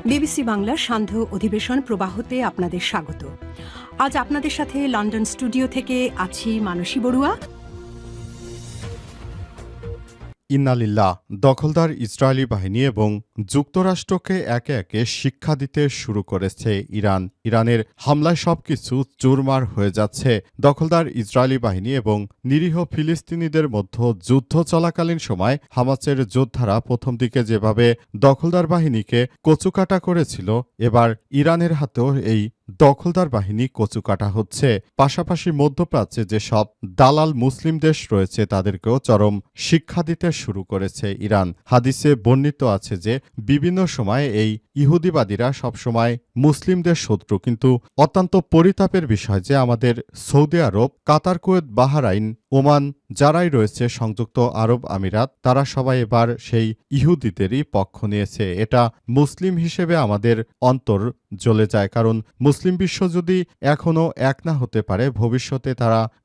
BBC বাংলার সান্ধ্য অধিবেশন প্রবাহতে আপনাদের স্বাগত। আজ আপনাদের সাথে লন্ডন স্টুডিও থেকে আছি মানসী বড়ুয়া। ইন্নালিল্লাহ। দখলদার ইসরায়েলি বাহিনী এবং যুক্তরাষ্ট্রকে একে একে শিক্ষা দিতে শুরু করেছে ইরান। ইরানের হামলায় সবকিছু চুরমার হয়ে যাচ্ছে। দখলদার ইসরায়েলি বাহিনী এবং নিরীহ ফিলিস্তিনিদের মধ্যে যুদ্ধ চলাকালীন সময় হামাসের যোদ্ধারা প্রথম দিকে যেভাবে দখলদার বাহিনীকে কচুকাটা করেছিল, এবার ইরানের হাতেও এই দখলদার বাহিনী কচুকাটা হচ্ছে। পাশাপাশি মধ্যপ্রাচ্যে যেসব দালাল মুসলিম দেশ রয়েছে তাদেরকেও চরম শিক্ষা দিতে শুরু করেছে ইরান। হাদিসে বর্ণিত আছে যে বিভিন্ন সময়ে এই ইহুদিবাদীরা সবসময় মুসলিমদের শত্রু, কিন্তু অত্যন্ত পরিতাপের বিষয় যে আমাদের সৌদি আরব, কাতার, কুয়েত, বাহরাইন, ওমান যারাই রয়েছে সংযুক্ত আরব আমিরাত, তারা সবাই এবার সেই ইহুদিদেরই পক্ষ নিয়েছে। এটা মুসলিম হিসেবে আমাদের অন্তর জ্বলে যায়, কারণ মুসলিম বিশ্ব যদি এখনও এক না হতে পারে, ভবিষ্যতে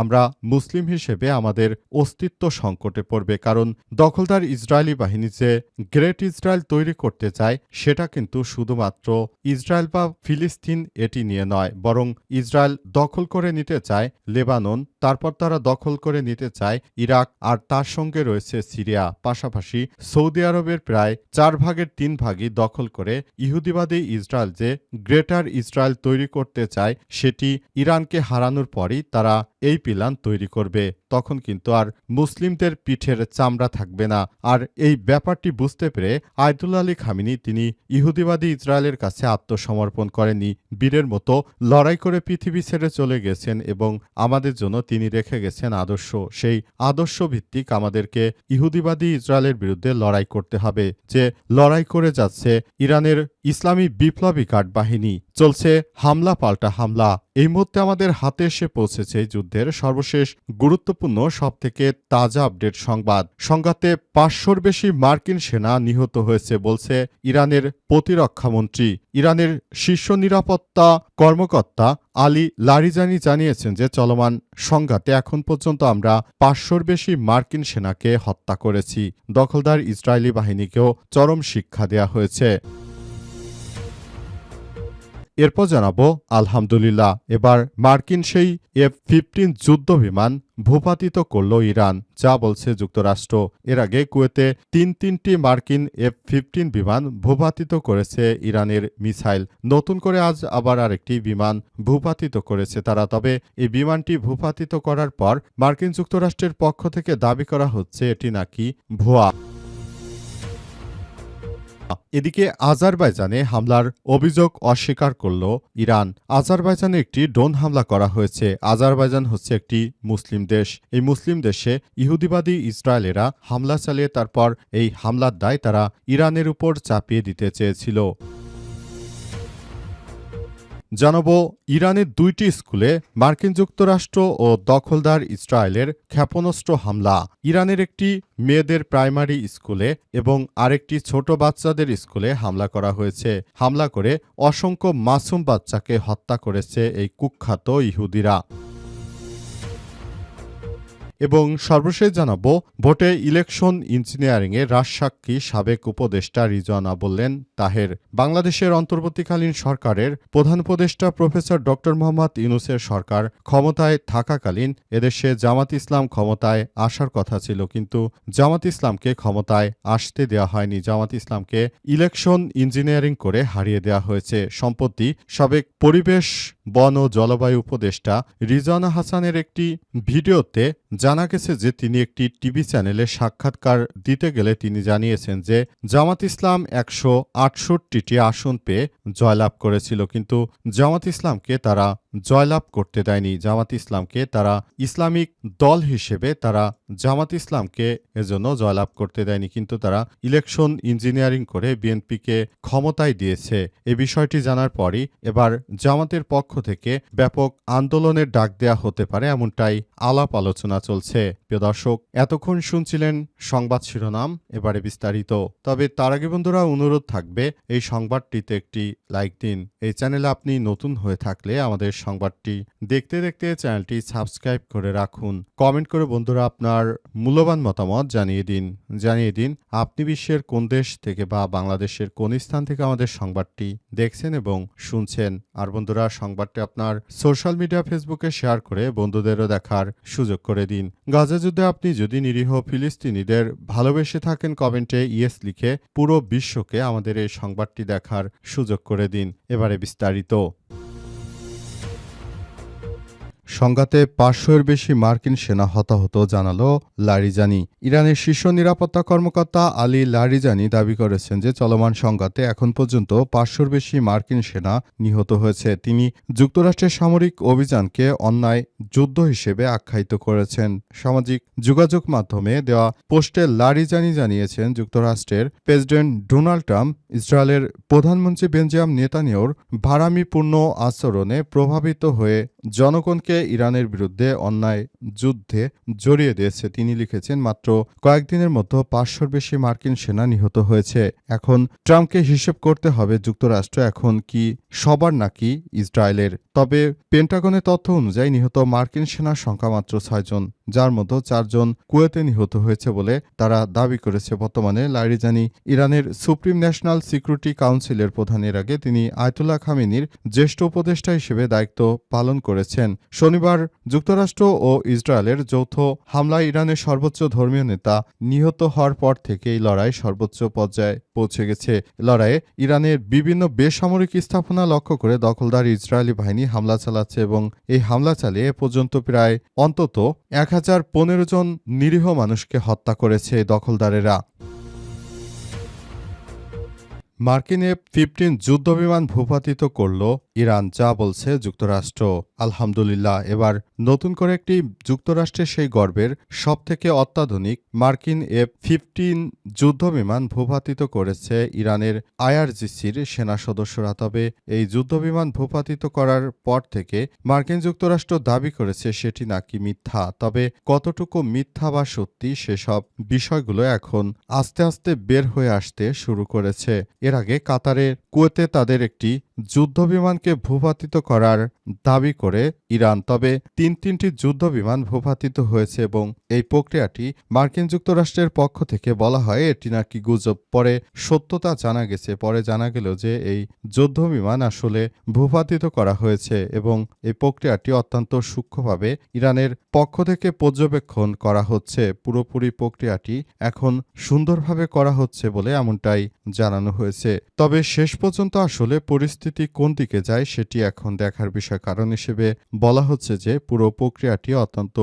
আমরা মুসলিম হিসেবে আমাদের অস্তিত্ব সংকটে পড়বে। কারণ দখলদার ইসরায়েলি বাহিনী যে গ্রেট ইসরায়েল তৈরি করতে চায় সেটা কিন্তু শুধুমাত্র ইসরায়েল বা ফিলিস্তিন এটি নিয়ে নয়, বরং ইসরায়েল দখল করে নিতে চায় লেবানন, তারপর তারা দখল করে নিতে চায় ইরাক, আর তার সঙ্গে রয়েছে সিরিয়া। পাশাপাশি সৌদি আরবের প্রায় 3/4 দখল করে ইহুদিবাদী ইসরায়েল যে গ্রেটার ইসরায়েল তৈরি করতে চায়, সেটি ইরানকে হারানোর পরই তারা এই প্ল্যান তৈরি করবে। তখন কিন্তু আর মুসলিমদের পিঠের চামড়া থাকবে না। আর এই ব্যাপারটি বুঝতে পেরে আয়তুল্লাহ আলী খামেনি তিনি ইহুদিবাদী ইসরায়েলের কাছে আত্মসমর্পণ করেননি, বীরের মতো লড়াই করে পৃথিবী ছেড়ে চলে গেছেন এবং আমাদের জন্য তিনি রেখে গেছেন আদর্শ। সেই আদর্শ ভিত্তিক আমাদেরকে ইহুদিবাদী ইসরায়েলের বিরুদ্ধে লড়াই করতে হবে, যে লড়াই করে যাচ্ছে ইরানের ইসলামী বিপ্লবী গার্ড বাহিনী। চলছে হামলা পাল্টা হামলা। এই মুহূর্তে আমাদের হাতে এসে পৌঁছেছে যুদ্ধের সর্বশেষ গুরুত্বপূর্ণ সবথেকে তাজা আপডেট সংবাদ। সংঘাতে 500-র বেশি মার্কিন সেনা নিহত হয়েছে বলছে ইরানের প্রতিরক্ষামন্ত্রী। ইরানের শীর্ষ নিরাপত্তা কর্মকর্তা আলী লারিজানি জানিয়েছেন যে চলমান সংঘাতে এখন পর্যন্ত আমরা 500-র বেশি মার্কিন সেনাকে হত্যা করেছি। দখলদার ইসরায়েলি বাহিনীকেও চরম শিক্ষা দেয়া হয়েছে। এরপর জানাবো আলহামদুলিল্লাহ, এবার মার্কিন সেই F-15 যুদ্ধ বিমান ভূপাতিত করল ইরান, যা বলছে যুক্তরাষ্ট্র। এর আগে কুয়েতে তিনটি মার্কিন F-15 বিমান ভূপাতিত করেছে ইরানের মিসাইল। নতুন করে আজ আবার আরেকটি বিমান ভূপাতিত করেছে তারা। তবে এই বিমানটি ভূপাতিত করার পর মার্কিন যুক্তরাষ্ট্রের পক্ষ থেকে দাবি করা হচ্ছে এটি নাকি ভুয়া। এদিকে আজারবাইজানে হামলার অভিযোগ অস্বীকার করল ইরান। আজারবাইজানে একটি ড্রোন হামলা করা হয়েছে। আজারবাইজান হচ্ছে একটি মুসলিম দেশ। এই মুসলিম দেশে ইহুদিবাদী ইসরায়েলেরা হামলা চালিয়ে তারপর এই হামলার দায় তারা ইরানের উপর চাপিয়ে দিতে চেয়েছিল। জানাবো ইরানের 2টি স্কুলে মার্কিন যুক্তরাষ্ট্র ও দখলদার ইসরায়েলের ক্ষেপণাস্ত্র হামলা। ইরানের একটি মেয়েদের প্রাইমারি স্কুলে এবং আরেকটি ছোট বাচ্চাদের স্কুলে হামলা করা হয়েছে। হামলা করে অসংখ্য মাসুম বাচ্চাকে হত্যা করেছে এই কুখ্যাত ইহুদিরা। এবং সর্বশেষ জানাবো ভোটে ইলেকশন ইঞ্জিনিয়ারিংয়ে রাজসাক্ষী সাবেক উপদেষ্টা রিজওয়ানা বললেন তাহের। বাংলাদেশের অন্তর্বর্তীকালীন সরকারের প্রধান উপদেষ্টা প্রফেসর ড মোহাম্মদ ইউনূসের সরকার ক্ষমতায় থাকাকালীন এদেশে জামাত ইসলাম ক্ষমতায় আসার কথা ছিল, কিন্তু জামাত ইসলামকে ক্ষমতায় আসতে দেওয়া হয়নি। জামাত ইসলামকে ইলেকশন ইঞ্জিনিয়ারিং করে হারিয়ে দেওয়া হয়েছে। সম্প্রতি সাবেক পরিবেশ, বন ও জলবায়ু উপদেষ্টা রিজওয়ানা হাসানের একটি ভিডিওতে জানা গেছে যে তিনি একটি টিভি চ্যানেলে সাক্ষাৎকার দিতে গেলে তিনি জানিয়েছেন যে জামাত ইসলাম 168টি আসন পেয়ে জয়লাভ করেছিল, কিন্তু জামাত ইসলামকে তারা জয়লাভ করতে দেয়নি। জামাত ইসলামকে তারা ইসলামিক দল হিসেবে তারা জামাত ইসলামকে এজন্য জয়লাভ করতে দেয়নি, কিন্তু তারা ইলেকশন ইঞ্জিনিয়ারিং করে বিএনপিকে ক্ষমতায় দিয়েছে। এই বিষয়টি জানার পরই এবার জামাতের পক্ষ থেকে ব্যাপক আন্দোলনের ডাক দেয়া হতে পারে, এমনটাই আলাপ আলোচনা চলছে। প্রিয় দর্শক, এতক্ষণ শুনছিলেন সংবাদ শিরোনাম, এবারে বিস্তারিত। তবে তার আগে বন্ধুরা অনুরোধ থাকবে এই সংবাদটিতে একটি লাইক দিন। এই চ্যানেলে আপনি নতুন হয়ে থাকলে আমাদের সংবাদটি দেখতে দেখতে চ্যানেলটি সাবস্ক্রাইব করে রাখুন। কমেন্ট করে বন্ধুরা আপনার মূল্যবান মতামত জানিয়ে দিন আপনি বিশ্বের কোন দেশ থেকে বা বাংলাদেশের কোন স্থান থেকে আমাদের সংবাদটি দেখছেন এবং শুনছেন। আর বন্ধুরা সংবাদটি আপনার সোশ্যাল মিডিয়া ফেসবুকে শেয়ার করে বন্ধুদেরও দেখার সুযোগ করে দিন। গাজা যুদ্ধে আপনি যদি নিরীহ ফিলিস্তিনিদের ভালোবেসে থাকেন কমেন্টে ইয়েস লিখে পুরো বিশ্বকে আমাদের এই সংবাদটি দেখার সুযোগ করে দিন। এবারে বিস্তারিত। সংঘাতে ৫০০-এর বেশি মার্কিন সেনা হতাহত জানালো লারিজানি। ইরানের শীর্ষ নিরাপত্তা কর্মকর্তা আলী লারিজানি দাবি করেছেন যে চলমান সংঘাতে এখন পর্যন্ত ৫০০-এর বেশি মার্কিন সেনা নিহত হয়েছে। তিনি যুক্তরাষ্ট্রের সামরিক অভিযানকে অন্যায় যুদ্ধ হিসেবে আখ্যায়িত করেছেন। সামাজিক যোগাযোগ মাধ্যমে দেওয়া পোস্টে লারিজানি জানিয়েছেন যুক্তরাষ্ট্রের প্রেসিডেন্ট ডোনাল্ড ট্রাম্প ইসরায়েলের প্রধানমন্ত্রী বেঞ্জামিন নেতানিয়াহুর ভাড়ামিপূর্ণ আচরণে প্রভাবিত হয়ে জনগণকে ইরানের বিরুদ্ধে অন্যায় যুদ্ধে জড়িয়ে দিয়েছে। তিনি লিখেছেন, মাত্র কয়েকদিনের মধ্যে ৫০০-এর বেশি মার্কিন সেনা নিহত হয়েছে। এখন ট্রাম্পকে হিসেব করতে হবে যুক্তরাষ্ট্র এখন কি সবার নাকি ইসরায়েলের। তবে পেন্টাগনের তথ্য অনুযায়ী নিহত মার্কিন সেনার সংখ্যা মাত্র ৬ জন, যার মধ্যে ৪ জন কুয়েতে নিহত হয়েছে বলে তারা দাবি করেছে। বর্তমানে লারিজানি ইরানের সুপ্রিম ন্যাশনাল সিকিউরিটি কাউন্সিলের প্রধানের আগে তিনি আয়াতুল্লাহ খামেনির জ্যেষ্ঠ উপদেষ্টা হিসেবে দায়িত্ব পালন করেছেন। শনিবার যুক্তরাষ্ট্র ও ইসরায়েলের যৌথ হামলায় ইরানের সর্বোচ্চ ধর্মীয় নেতা নিহত হওয়ার পর থেকে এই লড়াই সর্বোচ্চ পর্যায়ে পৌঁছে গেছে। লড়াইয়ে ইরানের বিভিন্ন বেসামরিক স্থাপনা লক্ষ্য করে দখলদার ইসরায়েলি বাহিনী হামলা চালাচ্ছে এবং এই হামলা চালিয়ে এ পর্যন্ত প্রায় অন্তত ১,০১৫ জন নিরীহ মানুষকে হত্যা করেছে দখলদারেরা। মার্কিন F-15 যুদ্ধবিমান ভূপাতিত করল ইরান, যা বলছে যুক্তরাষ্ট্র। আলহামদুলিল্লাহ, এবার নতুন করে একটি যুক্তরাষ্ট্রের সেই গর্বের সবথেকে অত্যাধুনিক মার্কিন F-15 যুদ্ধবিমান ভূপাতিত করেছে ইরানের IRGCর সেনা সদস্যরা। তবে এই যুদ্ধবিমান ভূপাতিত করার পর থেকে মার্কিন যুক্তরাষ্ট্র দাবি করেছে সেটি নাকি মিথ্যা। তবে কতটুকু মিথ্যা বা সত্যি সেসব বিষয়গুলো এখন আস্তে আস্তে বের হয়ে আসতে শুরু করেছে। এর আগে কাতারের কুয়েতে তাদের একটি যুদ্ধবিমানকে ভূপাতিত করার দাবি করে ইরান। তবে তিনটি যুদ্ধবিমান ভূপাতিত হয়েছে এবং এই প্রক্রিয়াটি মার্কিন যুক্তরাষ্ট্রের পক্ষ থেকে বলা হয় এটি নাকি গুজব। পরে সত্যতা জানা গেছে। পরে জানা গেল যে এই যুদ্ধবিমান আসলে ভূপাতিত করা হয়েছে এবং এই প্রক্রিয়াটি অত্যন্ত সূক্ষ্মভাবে ইরানের পক্ষ থেকে পর্যবেক্ষণ করা হচ্ছে। পুরোপুরি প্রক্রিয়াটি এখন সুন্দরভাবে করা হচ্ছে বলে এমনটাই জানানো হয়েছে। তবে শেষ পর্যন্ত আসলে পরিস্থিতি কোন দিকে যায় সেটি এখন দেখার বিষয়। কারণ হিসেবে বলা হচ্ছে যে পুরো প্রক্রিয়াটি অত্যন্ত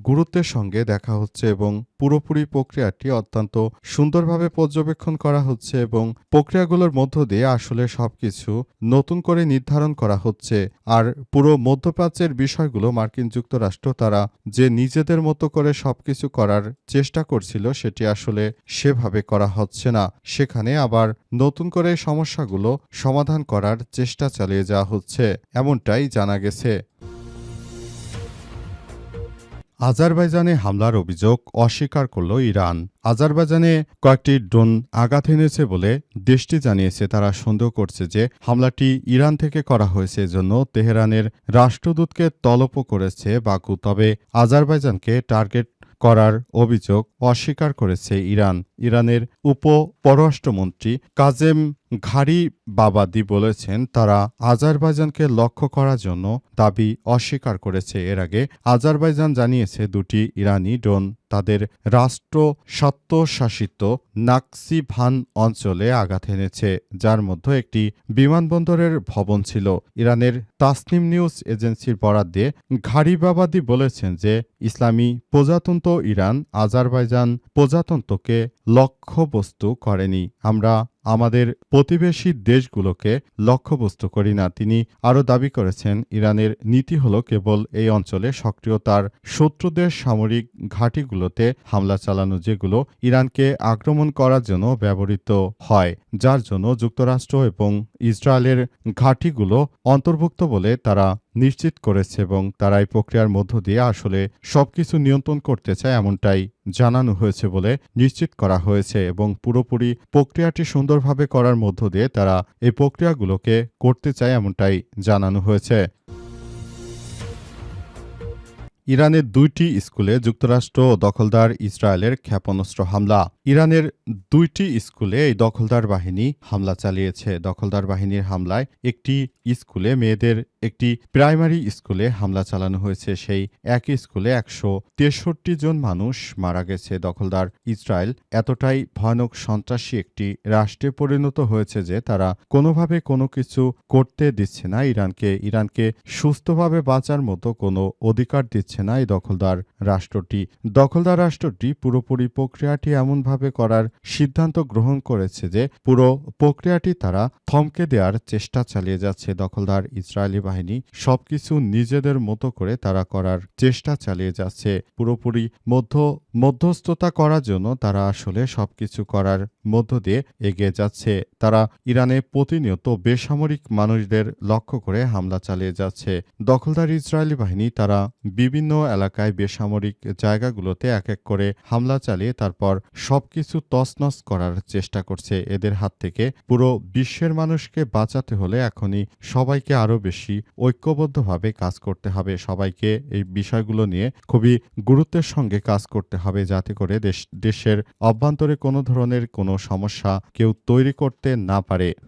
গুরুত্বের সঙ্গে দেখা হচ্ছে এবং পুরোপুরি প্রক্রিয়াটি অত্যন্ত সুন্দরভাবে পর্যবেক্ষণ করা হচ্ছে এবং প্রক্রিয়াগুলোর মধ্য দিয়ে আসলে সবকিছু নতুন করে নির্ধারণ করা হচ্ছে। আর পুরো মধ্যপ্রাচ্যের বিষয়গুলো মার্কিন যুক্তরাষ্ট্র তারা যে নিজেদের মতো করে সবকিছু করার চেষ্টা করছিল সেটি আসলে সেভাবে করা হচ্ছে না। সেখানে আবার নতুন করে সমস্যাগুলো সমাধান করার চেষ্টা চালিয়ে যাওয়া হচ্ছে, এমনটাই জানা গেছে। আজারবাইজানে হামলার অভিযোগ অস্বীকার করল ইরান। আজারবাইজানে কয়েকটি ড্রোন আঘাত এনেছে বলে দেশটি জানিয়েছে। তারা সন্দেহ করছে যে হামলাটি ইরান থেকে করা হয়েছে, এজন্য তেহরানের রাষ্ট্রদূতকে তলবও করেছে বাকু। তবে আজারবাইজানকে টার্গেট করার অভিযোগ অস্বীকার করেছে ইরান। ইরানের উপপররাষ্ট্রমন্ত্রী কাজেম ঘারিবাবাদি বলেছেন তারা আজারবাইজানকে লক্ষ্য করার জন্য দাবি অস্বীকার করেছে। এর আগে আজারবাইজান জানিয়েছে দুটি ইরানি ড্রোন তাদের রাষ্ট্র স্বায়ত্তশাসিত নাকসিভান অঞ্চলে আঘাত এনেছে, যার মধ্যে একটি বিমানবন্দরের ভবন ছিল। ইরানের তাসনিম নিউজ এজেন্সির বরাত দিয়ে ঘারিবাবাদি বলেছেন যে ইসলামী প্রজাতন্ত্র ইরান আজারবাইজান প্রজাতন্ত্রকে লক্ষ্যবস্তু করেনি। আমরা আমাদের প্রতিবেশী দেশগুলোকে লক্ষ্যবস্তু করি না। তিনি আরও দাবি করেছেন ইরানের নীতি হল কেবল এই অঞ্চলে সক্রিয়তার শত্রুদের সামরিক ঘাঁটিগুলোতে হামলা চালানো, যেগুলো ইরানকে আক্রমণ করার জন্য ব্যবহৃত হয়, যার জন্য যুক্তরাষ্ট্র এবং ইসরায়েলের ঘাঁটিগুলো অন্তর্ভুক্ত বলে তারা নিশ্চিত করেছে এবং তারা এই প্রক্রিয়ার মধ্য দিয়ে আসলে সবকিছু নিয়ন্ত্রণ করতে চায় এমনটাই জানানো হয়েছে বলে নিশ্চিত করা হয়েছে এবং পুরোপুরি প্রক্রিয়াটি সুন্দরভাবে করার মধ্য দিয়ে তারা এই প্রক্রিয়াগুলোকে করতে চায় এমনটাই জানানো হয়েছে। ইরানের ২টি স্কুলে যুক্তরাষ্ট্র ও দখলদার ইসরায়েলের ক্ষেপণাস্ত্র হামলা। ইরানের ২টি স্কুলে এই দখলদার বাহিনী হামলা চালিয়েছে। দখলদার বাহিনীর হামলায় একটি স্কুলে মেয়েদের একটি প্রাইমারি স্কুলে হামলা চালানো হয়েছে। সেই একই স্কুলে ১৬৩ জন মানুষ মারা গেছে। দখলদার ইসরায়েল এতটাই ভয়ানক সন্ত্রাসী একটি রাষ্ট্রে পরিণত হয়েছে যে তারা কোনোভাবে কোনো কিছু করতে দিচ্ছে না ইরানকে সুস্থভাবে বাঁচার মতো কোনো অধিকার দিচ্ছে না এই দখলদার রাষ্ট্রটি। দখলদার রাষ্ট্রটি পুরোপুরি প্রক্রিয়াটি এমনভাবে করার সিদ্ধান্ত গ্রহণ করেছে যে পুরো প্রক্রিয়াটি তারা থমকে দেওয়ার চেষ্টা চালিয়ে যাচ্ছে। দখলদার ইসরায়েলি বাহিনী সবকিছু নিজেদের মতো করে তারা করার চেষ্টা চালিয়ে যাচ্ছে। পুরোপুরি মধ্যস্থতা করার জন্য তারা আসলে সবকিছু করার মধ্য দিয়ে এগিয়ে যাচ্ছে। তারা ইরানে প্রতিনিয়ত বেসামরিক মানুষদের লক্ষ্য করে হামলা চালিয়ে যাচ্ছে। দখলদার ইসরায়েলি বাহিনী তারা বিভিন্ন এলাকায় বেসামরিক জায়গাগুলোতে এক এক করে হামলা চালিয়ে তারপর সবকিছু তছনছ করার চেষ্টা করছে। এদের হাত থেকে পুরো বিশ্বের মানুষকে বাঁচাতে হলে এখনই সবাইকে আরও বেশি ঐক্যবদ্ধভাবে কাজ করতে হবে। সবাইকে এই বিষয়গুলো নিয়ে খুবই গুরুত্বের সঙ্গে কাজ করতে হবে যাতে করে দেশের অভ্যন্তরে কোনো ধরনের কোনো সমস্যা কেউ তৈরি করতে না পারে।